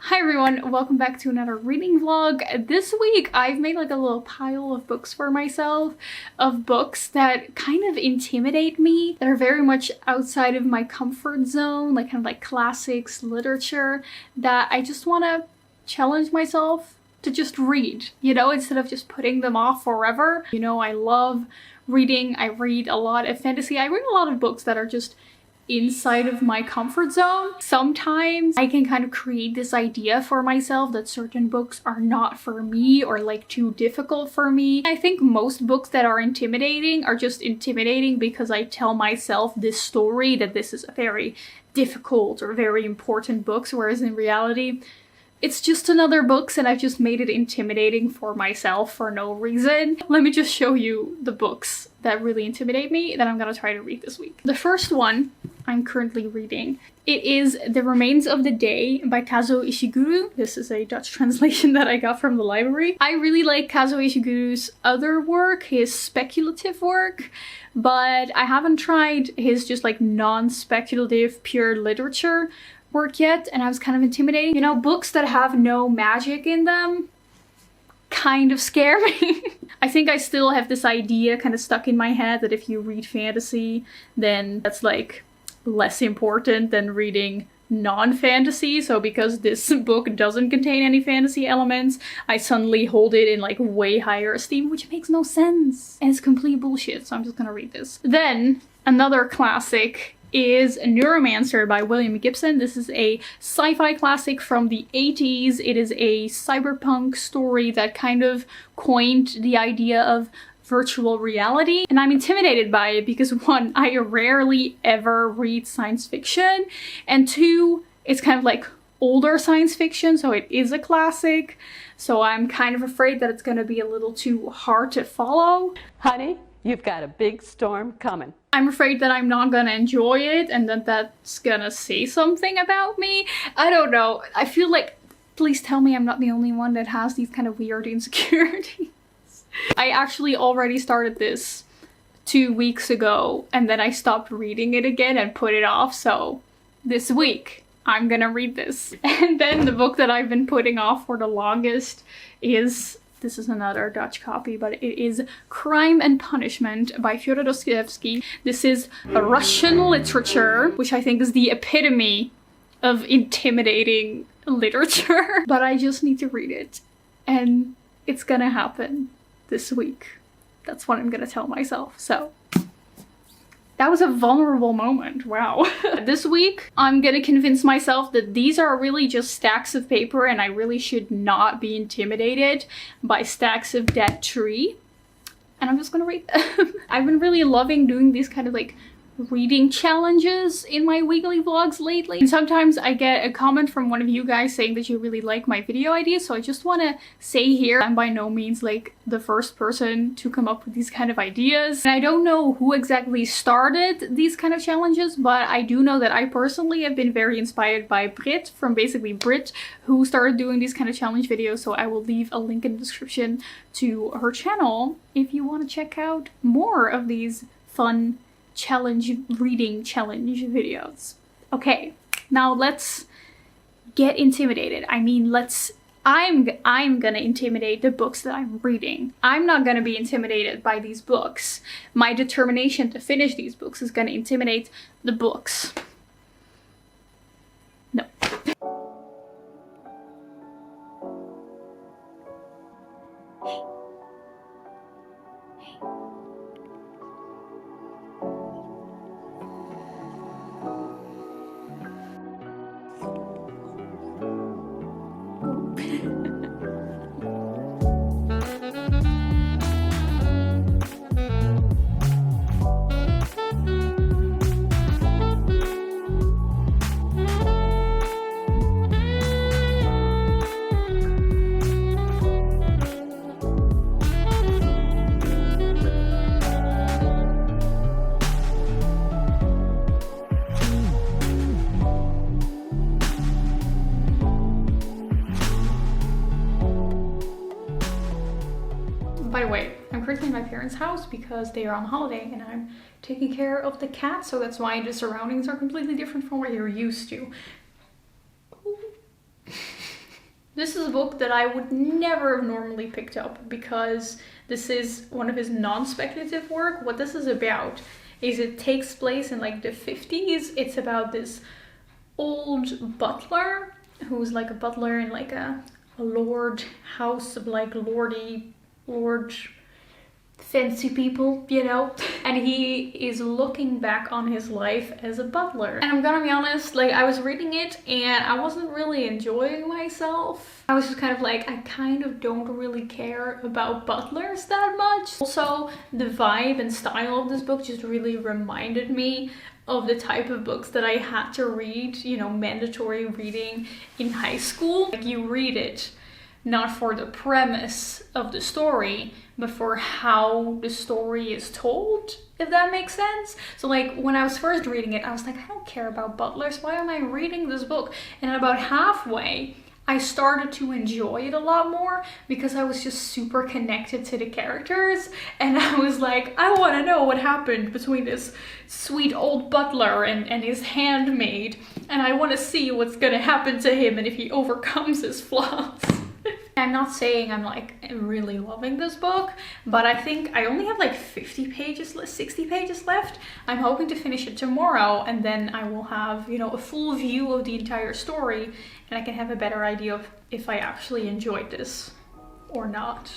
Hi everyone, welcome back to another reading vlog. This week I've made like a little pile of books for myself, of books that kind of intimidate me, that are very much outside of my comfort zone, like kind of like classics, literature, that I just want to challenge myself to just read, you know, instead of just putting them off forever. You know, I love reading, I read a lot of fantasy, I read a lot of books that are just inside of my comfort zone. Sometimes I can kind of create this idea for myself that certain books are not for me or like too difficult for me. I think most books that are intimidating are just intimidating because I tell myself this story that this is a very difficult or very important book, whereas in reality it's just another book and I've just made it intimidating for myself for no reason. Let me just show you the books that really intimidate me that I'm gonna try to read this week. The first one I'm currently reading. It is The Remains of the Day by Kazuo Ishiguro. This is a Dutch translation that I got from the library. I really like Kazuo Ishiguro's other work, his speculative work, but I haven't tried his just like non-speculative pure literature work yet, and I was kind of intimidating. You know, books that have no magic in them kind of scare me. I think I still have this idea kind of stuck in my head that if you read fantasy, then that's like less important than reading non-fantasy. So because this book doesn't contain any fantasy elements, I suddenly hold it in like way higher esteem, which makes no sense. And it's complete bullshit, so I'm just gonna read this. Then another classic is Neuromancer by William Gibson. This is a sci-fi classic from the 80s. It is a cyberpunk story that kind of coined the idea of virtual reality. And I'm intimidated by it because one, I rarely ever read science fiction, and two, it's kind of like older science fiction, so it is a classic. So I'm kind of afraid that it's gonna be a little too hard to follow. Honey, you've got a big storm coming. I'm afraid that I'm not gonna enjoy it and that that's gonna say something about me. I don't know. I feel like, please tell me I'm not the only one that has these kind of weird insecurities. I actually already started this 2 weeks ago and then I stopped reading it again and put it off, so this week I'm gonna read this. And then the book that I've been putting off for the longest is, this is another Dutch copy, but it is Crime and Punishment by Fyodor Dostoevsky. This is Russian literature, which I think is the epitome of intimidating literature. But I just need to read it, and it's gonna happen this week. That's what I'm gonna tell myself, so. That was a vulnerable moment, wow. This week, I'm gonna convince myself that these are really just stacks of paper and I really should not be intimidated by stacks of dead tree. And I'm just gonna read them. I've been really loving doing these kind of like reading challenges in my weekly vlogs lately. And sometimes I get a comment from one of you guys saying that you really like my video ideas, so I just want to say here, I'm by no means like the first person to come up with these kind of ideas. And I don't know who exactly started these kind of challenges, but I do know that I personally have been very inspired by Brit, from basically Brit, who started doing these kind of challenge videos, so I will leave a link in the description to her channel if you want to check out more of these fun reading challenge videos. Okay, now let's get intimidated. I mean, I'm gonna intimidate the books that I'm reading. I'm not gonna be intimidated by these books. My determination to finish these books is gonna intimidate the books. No. By the way, I'm currently in my parents' house because they are on holiday and I'm taking care of the cat, so that's why the surroundings are completely different from what you're used to. This is a book that I would never have normally picked up because this is one of his non-speculative work. What this is about is it takes place in like the 50s. It's about this old butler who's like a butler in like a lord house of like lord fancy people, you know, and he is looking back on his life as a butler. And I'm gonna be honest, like I was reading it and I wasn't really enjoying myself. I was just kind of like, I kind of don't really care about butlers that much. Also, the vibe and style of this book just really reminded me of the type of books that I had to read, you know, mandatory reading in high school. Like you read it not for the premise of the story, but for how the story is told, if that makes sense. So like when I was first reading it, I was like, I don't care about butlers, why am I reading this book? And about halfway, I started to enjoy it a lot more because I was just super connected to the characters, and I was like, I want to know what happened between this sweet old butler and his handmaid, and I want to see what's gonna happen to him and if he overcomes his flaws. I'm not saying I'm like really loving this book, but I think I only have like 50 pages, 60 pages left. I'm hoping to finish it tomorrow, and then I will have, you know, a full view of the entire story, and I can have a better idea of if I actually enjoyed this or not.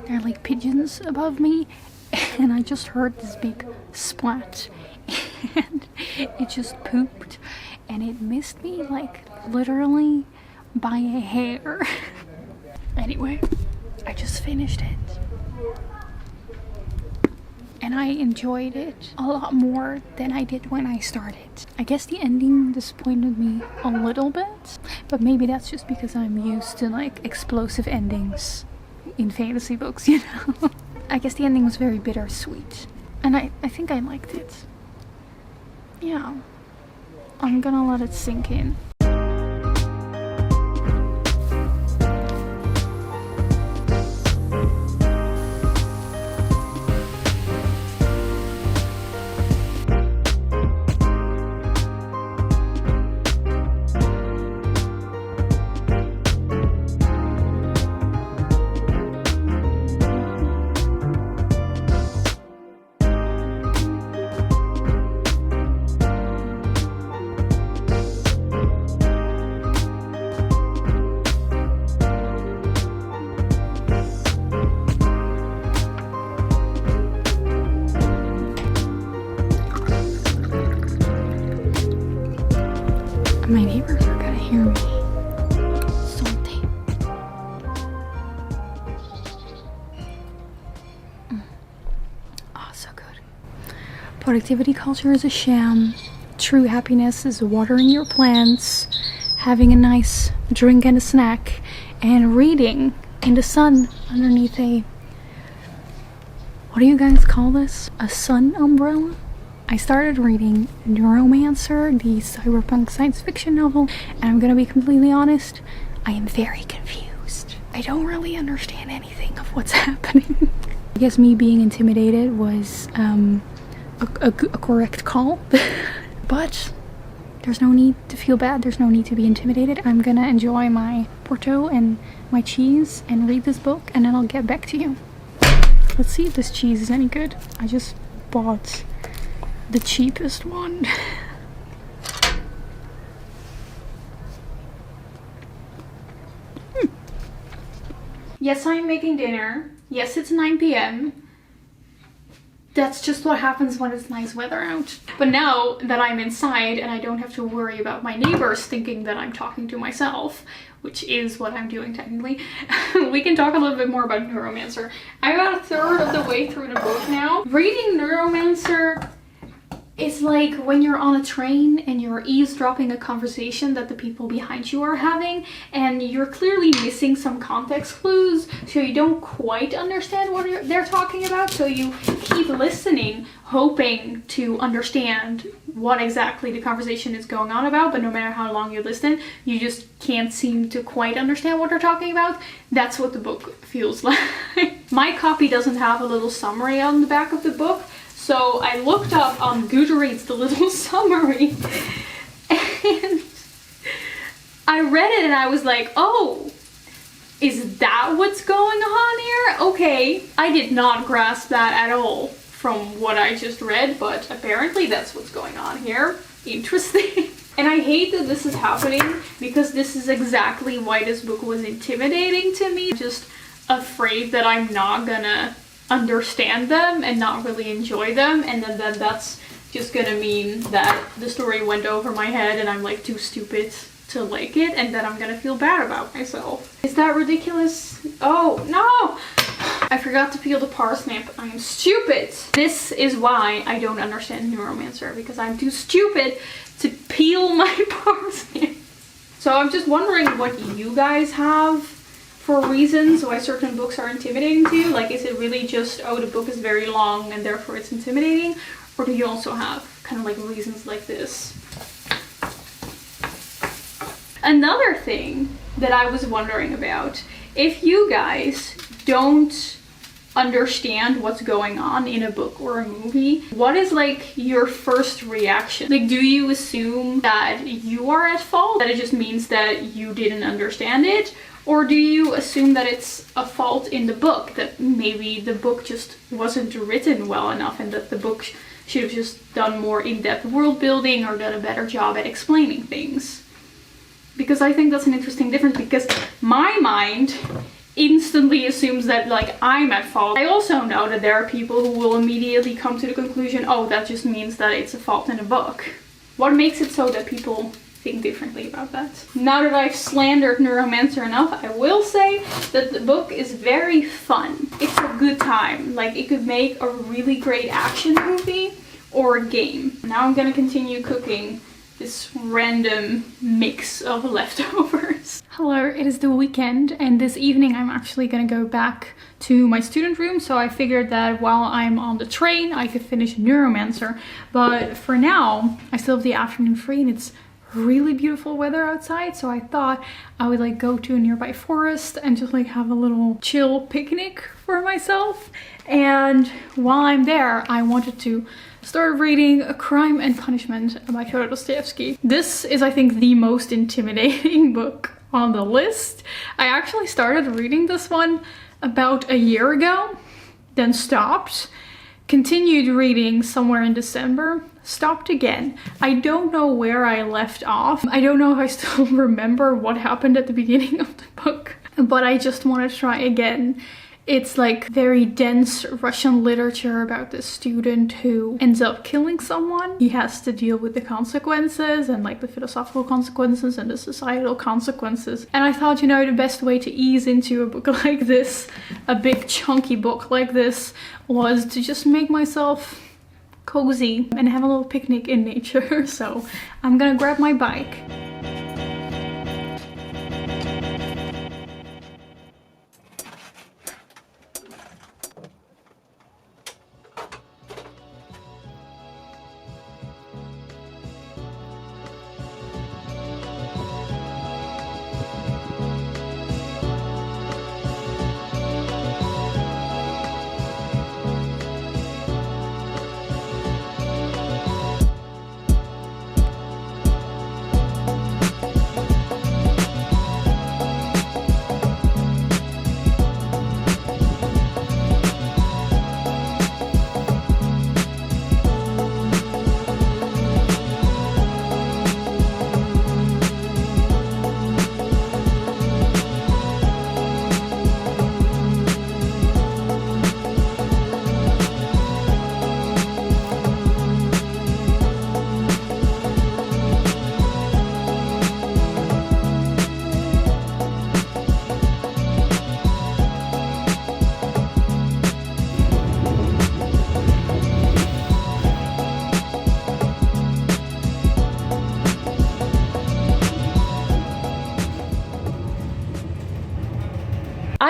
There are like pigeons above me, and I just heard this big splat, and it just pooped, and it missed me like literally by a hair. Anyway, I just finished it, and I enjoyed it a lot more than I did when I started. I guess the ending disappointed me a little bit, but maybe that's just because I'm used to like explosive endings in fantasy books, you know. I guess the ending was very bittersweet, and I think I liked it. Yeah, I'm gonna let it sink in. My neighbors are gonna hear me. Salty. Oh, so good. Productivity culture is a sham. True happiness is watering your plants, having a nice drink and a snack, and reading in the sun underneath a... what do you guys call this? A sun umbrella? I started reading Neuromancer, the cyberpunk science fiction novel, and I'm gonna be completely honest, I am very confused. I don't really understand anything of what's happening. I guess me being intimidated was a correct call, but there's no need to feel bad, there's no need to be intimidated. I'm gonna enjoy my Porto and my cheese and read this book, and then I'll get back to you. Let's see if this cheese is any good. I just bought the cheapest one. Yes, I'm making dinner. Yes, it's 9 p.m. That's just what happens when it's nice weather out. But now that I'm inside and I don't have to worry about my neighbors thinking that I'm talking to myself, which is what I'm doing technically, we can talk a little bit more about Neuromancer. I'm about a third of the way through the book now. Reading Neuromancer It's like when you're on a train and you're eavesdropping a conversation that the people behind you are having, and you're clearly missing some context clues, so you don't quite understand what they're talking about, so you keep listening, hoping to understand what exactly the conversation is going on about, but no matter how long you listen, you just can't seem to quite understand what they're talking about. That's what the book feels like. My copy doesn't have a little summary on the back of the book, so I looked up on Goodreads the little summary, and I read it and I was like, oh, is that what's going on here? Okay, I did not grasp that at all from what I just read, but apparently that's what's going on here. Interesting. And I hate that this is happening, because this is exactly why this book was intimidating to me. I'm just afraid that I'm not gonna understand them and not really enjoy them, and then that's just gonna mean that the story went over my head and I'm like too stupid to like it, and then I'm gonna feel bad about myself. Is that ridiculous? Oh no! I forgot to peel the parsnip. I am stupid. This is why I don't understand Neuromancer, because I'm too stupid to peel my parsnip. So I'm just wondering what you guys have for reasons why certain books are intimidating to you. Like, is it really just, oh, the book is very long and therefore it's intimidating? Or do you also have kind of like reasons like this? Another thing that I was wondering about, if you guys don't understand what's going on in a book or a movie, what is like your first reaction? Like, do you assume that you are at fault, that it just means that you didn't understand it? Or do you assume that it's a fault in the book, that maybe the book just wasn't written well enough and that the book should have just done more in-depth world building or done a better job at explaining things? Because I think that's an interesting difference, because my mind instantly assumes that like I'm at fault. I also know that there are people who will immediately come to the conclusion, oh, that just means that it's a fault in a book. What makes it so that people think differently about that? Now that I've slandered Neuromancer enough, I will say that the book is very fun. It's a good time. Like, it could make a really great action movie or a game. Now I'm gonna continue cooking this random mix of leftovers. Hello, it is the weekend, and this evening I'm actually gonna go back to my student room, so I figured that while I'm on the train I could finish Neuromancer, but for now I still have the afternoon free and it's really beautiful weather outside, so I thought I would like go to a nearby forest and just like have a little chill picnic for myself. And while I'm there, I wanted to start reading A Crime and Punishment by Fyodor Dostoevsky. This is, I think, the most intimidating book on the list. I actually started reading this one about a year ago, then stopped, continued reading somewhere in December, stopped again. I don't know where I left off. I don't know if I still remember what happened at the beginning of the book, but I just want to try again. It's like very dense Russian literature about this student who ends up killing someone. He has to deal with the consequences and like the philosophical consequences and the societal consequences. And I thought, you know, the best way to ease into a book like this, a big chunky book like this, was to just make myself cozy and have a little picnic in nature. So I'm gonna grab my bike.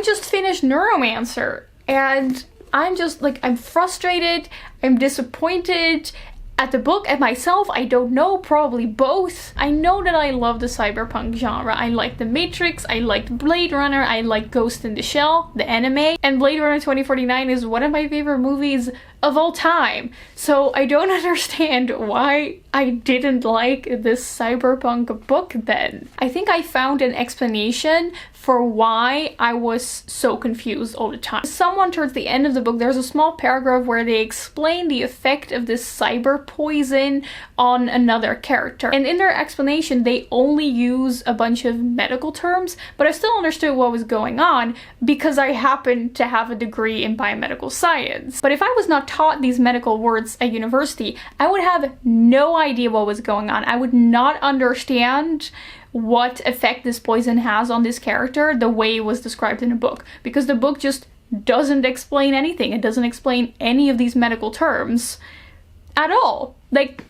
I just finished Neuromancer, and I'm just like, I'm frustrated, I'm disappointed at the book, at myself. I don't know, probably both. I know that I love the cyberpunk genre. I like The Matrix, I liked Blade Runner, I like Ghost in the Shell, the anime, and Blade Runner 2049 is one of my favorite movies of all time. So I don't understand why I didn't like this cyberpunk book then. I think I found an explanation for why I was so confused all the time. Someone towards the end of the book, there's a small paragraph where they explain the effect of this cyber poison on another character. And in their explanation, they only use a bunch of medical terms, but I still understood what was going on because I happen to have a degree in biomedical science. But if I was not taught these medical words at university, I would have no idea what was going on. I would not understand what effect this poison has on this character the way it was described in a book, because the book just doesn't explain anything. It doesn't explain any of these medical terms at all. Like,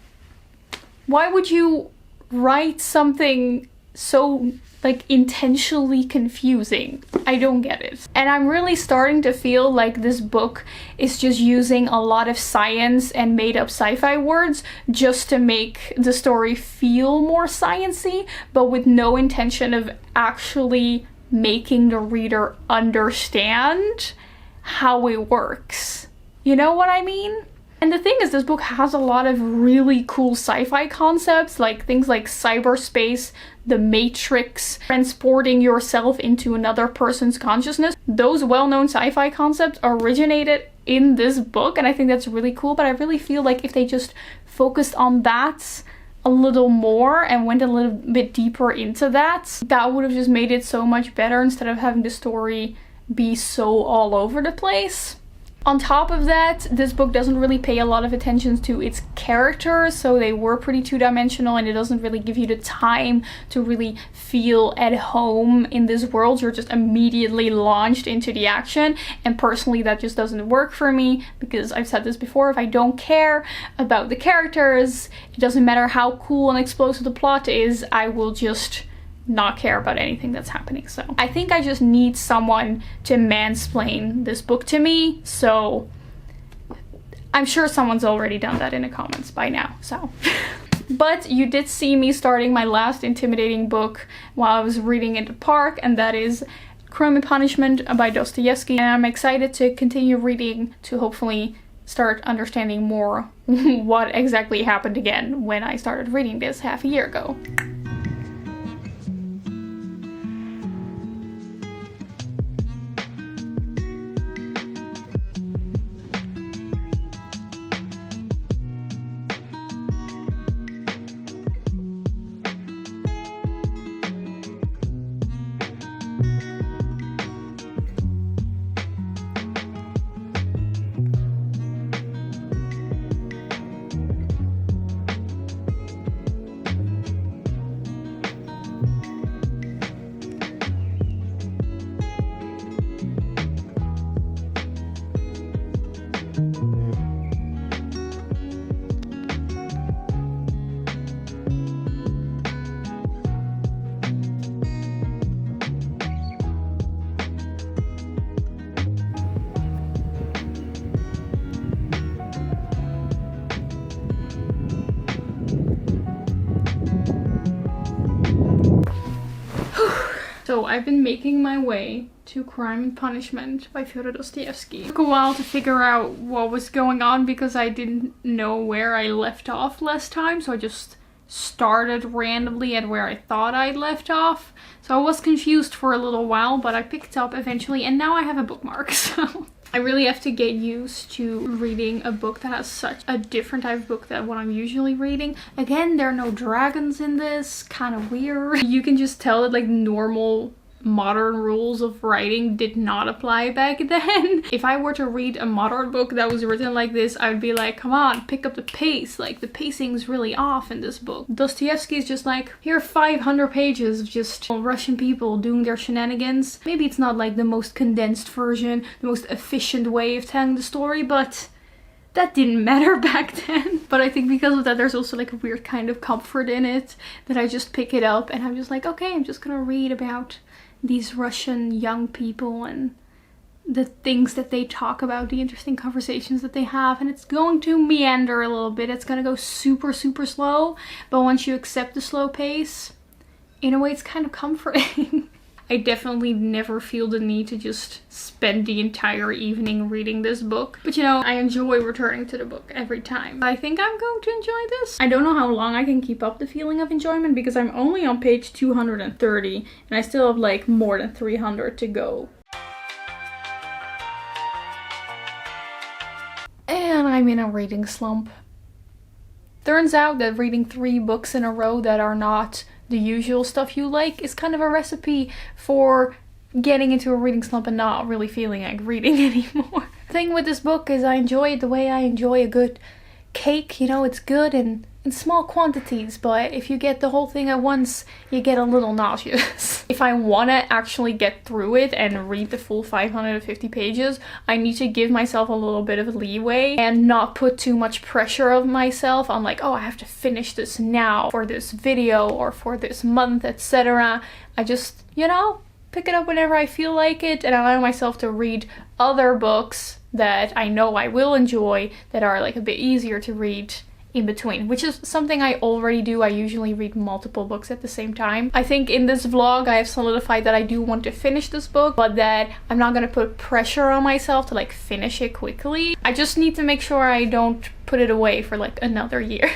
why would you write something so like intentionally confusing? I don't get it. And I'm really starting to feel like this book is just using a lot of science and made up sci-fi words just to make the story feel more sciencey, but with no intention of actually making the reader understand how it works. You know what I mean? And the thing is, this book has a lot of really cool sci-fi concepts, like things like cyberspace, the Matrix, transporting yourself into another person's consciousness. Those well-known sci-fi concepts originated in this book, and I think that's really cool, but I really feel like if they just focused on that a little more and went a little bit deeper into that, that would have just made it so much better instead of having the story be so all over the place. On top of that, this book doesn't really pay a lot of attention to its characters, so they were pretty two-dimensional, and it doesn't really give you the time to really feel at home in this world. You're just immediately launched into the action, and personally that just doesn't work for me, because I've said this before, if I don't care about the characters, it doesn't matter how cool and explosive the plot is, I will just not care about anything that's happening. So I think I just need someone to mansplain this book to me, so I'm sure someone's already done that in the comments by now, so. But you did see me starting my last intimidating book while I was reading in the park, and that is Crime and Punishment by Dostoevsky, and I'm excited to continue reading to hopefully start understanding more what exactly happened again when I started reading this half a year ago. So I've been making my way to Crime and Punishment by Fyodor Dostoevsky. It took a while to figure out what was going on because I didn't know where I left off last time, so I just started randomly at where I thought I'd left off. So I was confused for a little while, but I picked up eventually, and now I have a bookmark, so I really have to get used to reading a book that has such a different type of book than what I'm usually reading. Again, there are no dragons in this, kind of weird. You can just tell that like normal modern rules of writing did not apply back then. If I were to read a modern book that was written like this, I would be like, come on, pick up the pace. Like, the pacing's really off in this book. Dostoevsky is just like, here are 500 pages of just Russian people doing their shenanigans. Maybe it's not like the most condensed version, the most efficient way of telling the story, but that didn't matter back then. But I think because of that, there's also like a weird kind of comfort in it that I just pick it up and I'm just like, okay, I'm just gonna read about these Russian young people and the things that they talk about, the interesting conversations that they have, and it's going to meander a little bit. It's gonna go super, super slow, but once you accept the slow pace, in a way it's kind of comforting. I definitely never feel the need to just spend the entire evening reading this book. But you know, I enjoy returning to the book every time. I think I'm going to enjoy this. I don't know how long I can keep up the feeling of enjoyment because I'm only on page 230 and I still have like more than 300 to go. And I'm in a reading slump. Turns out that reading 3 books in a row that are not the usual stuff you like is kind of a recipe for getting into a reading slump and not really feeling like reading anymore. The thing with this book is I enjoy it the way I enjoy a good cake. You know, it's good in small quantities, but if you get the whole thing at once, you get a little nauseous. If I want to actually get through it and read the full 550 pages, I need to give myself a little bit of leeway and not put too much pressure on myself. I'm like, oh, I have to finish this now for this video or for this month, etc. I just, you know, pick it up whenever I feel like it and allow myself to read other books that I know I will enjoy that are like a bit easier to read in between, which is something I already do. I usually read multiple books at the same time. I think in this vlog I have solidified that I do want to finish this book, but that I'm not gonna put pressure on myself to like finish it quickly. I just need to make sure I don't put it away for like another year.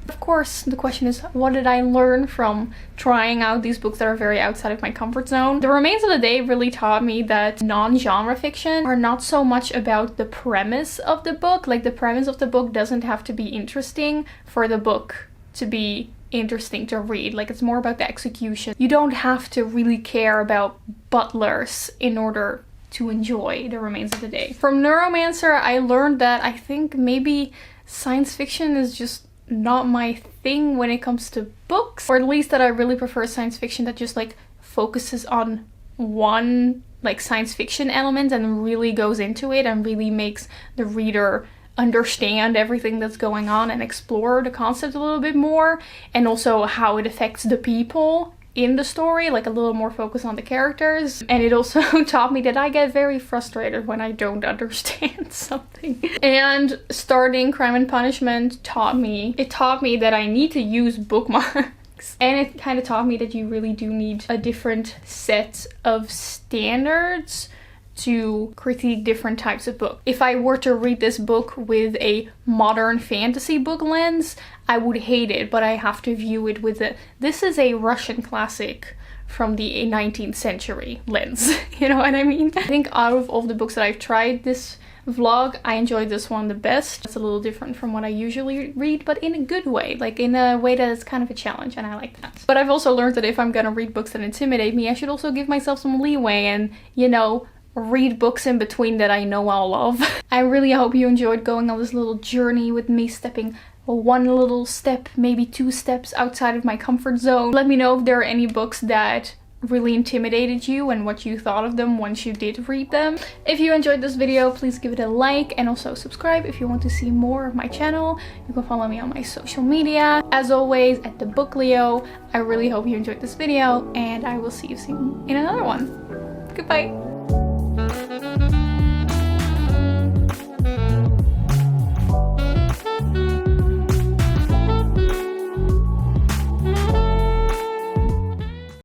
Of course, the question is, what did I learn from trying out these books that are very outside of my comfort zone? The Remains of the Day really taught me that non-genre fiction are not so much about the premise of the book. Like, the premise of the book doesn't have to be interesting for the book to be interesting to read. Like, it's more about the execution. You don't have to really care about butlers in order to enjoy The Remains of the Day. From Neuromancer, I learned that I think maybe science fiction is just not my thing when it comes to books, or at least that I really prefer science fiction that just like focuses on one like science fiction element and really goes into it and really makes the reader understand everything that's going on and explore the concept a little bit more, and also how it affects the people in the story, like a little more focus on the characters. And it also taught me that I get very frustrated when I don't understand something. And starting Crime and Punishment taught me that I need to use bookmarks. And it kind of taught me that you really do need a different set of standards to critique different types of books. If I were to read this book with a modern fantasy book lens, I would hate it, but I have to view it with this is a Russian classic from the 19th century lens. You know what I mean? I think out of all the books that I've tried this vlog, I enjoyed this one the best. It's a little different from what I usually read, but in a good way, like in a way that is kind of a challenge, and I like that. But I've also learned that if I'm gonna read books that intimidate me, I should also give myself some leeway and, you know, read books in between that I know I'll love. I really hope you enjoyed going on this little journey with me, stepping one little step, maybe 2 steps outside of my comfort zone. Let me know if there are any books that really intimidated you and what you thought of them once you did read them. If you enjoyed this video, please give it a like and also subscribe if you want to see more of my channel. You can follow me on my social media. As always, at the Book Leo. I really hope you enjoyed this video, and I will see you soon in another one. Goodbye.